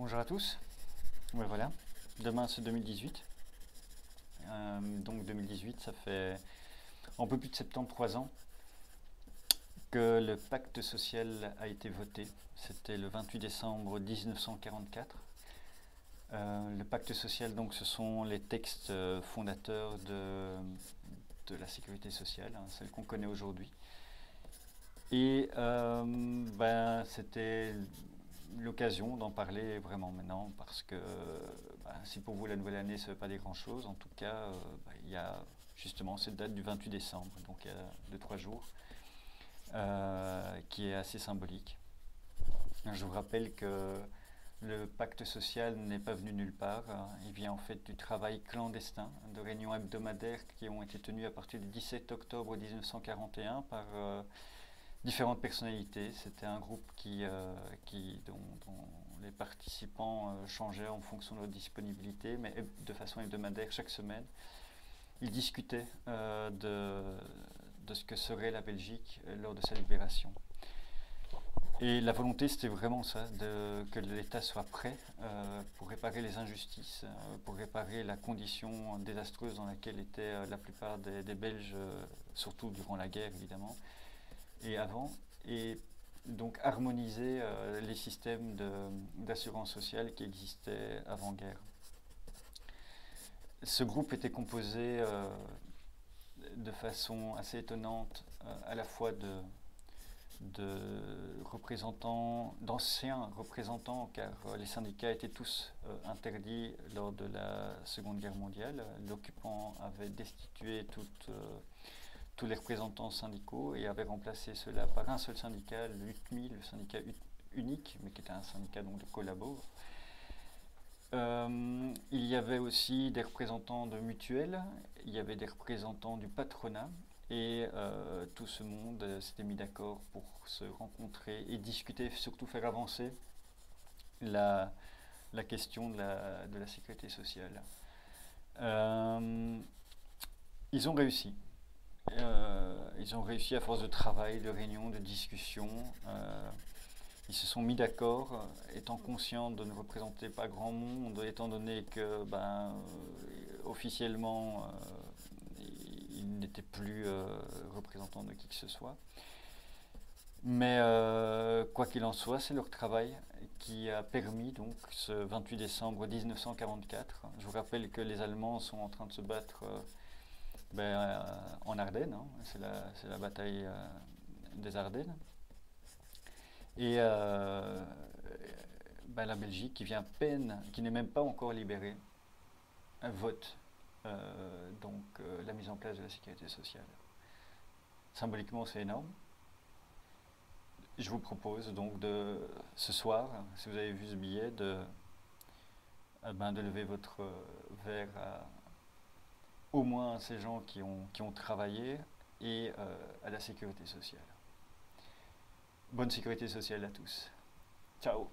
Bonjour à tous. Ouais, voilà, demain c'est 2018. Donc 2018, ça fait un peu plus de 73 ans que le pacte social a été voté. C'était le 28 décembre 1944. Le pacte social, donc, ce sont les textes fondateurs de la sécurité sociale, hein, celle qu'on connaît aujourd'hui. Et c'était l'occasion d'en parler vraiment maintenant parce que si pour vous la nouvelle année ça ne veut pas dire grand chose, en tout cas il y a justement cette date du 28 décembre, donc il y a 2-3 jours, qui est assez symbolique. Je vous rappelle que le pacte social n'est pas venu nulle part, il vient en fait du travail clandestin, de réunions hebdomadaires qui ont été tenues à partir du 17 octobre 1941 par différentes personnalités. C'était un groupe dont les participants changeaient en fonction de leur disponibilité, mais de façon hebdomadaire chaque semaine. Ils discutaient de ce que serait la Belgique lors de sa libération. Et la volonté, c'était vraiment ça, que l'État soit prêt pour réparer les injustices, pour réparer la condition désastreuse dans laquelle étaient la plupart des Belges, surtout durant la guerre évidemment, et avant, et donc harmoniser les systèmes d'assurance sociale qui existaient avant-guerre. Ce groupe était composé de façon assez étonnante à la fois d'anciens représentants, car les syndicats étaient tous interdits lors de la Seconde Guerre mondiale. L'occupant avait destitué tous les représentants syndicaux et avait remplacé cela par un seul syndicat, le UTMI, le syndicat unique, mais qui était un syndicat donc de collabos. Il y avait aussi des représentants de mutuelles, il y avait des représentants du patronat, et tout ce monde s'était mis d'accord pour se rencontrer et discuter, surtout faire avancer la question de la sécurité sociale. Ils ont réussi. Ils ont réussi à force de travail, de réunions, de discussions. Ils se sont mis d'accord, étant conscients de ne représenter pas grand monde, étant donné que officiellement ils n'étaient plus représentants de qui que ce soit. Mais quoi qu'il en soit, c'est leur travail qui a permis donc ce 28 décembre 1944. Je vous rappelle que les Allemands sont en train de se battre en Ardennes, hein, c'est la bataille des Ardennes. Et la Belgique, qui vient à peine, qui n'est même pas encore libérée, vote la mise en place de la sécurité sociale. Symboliquement, c'est énorme. Je vous propose donc ce soir, si vous avez vu ce billet, de lever votre verre au moins à ces gens qui ont travaillé et à la sécurité sociale. Bonne sécurité sociale à tous. Ciao.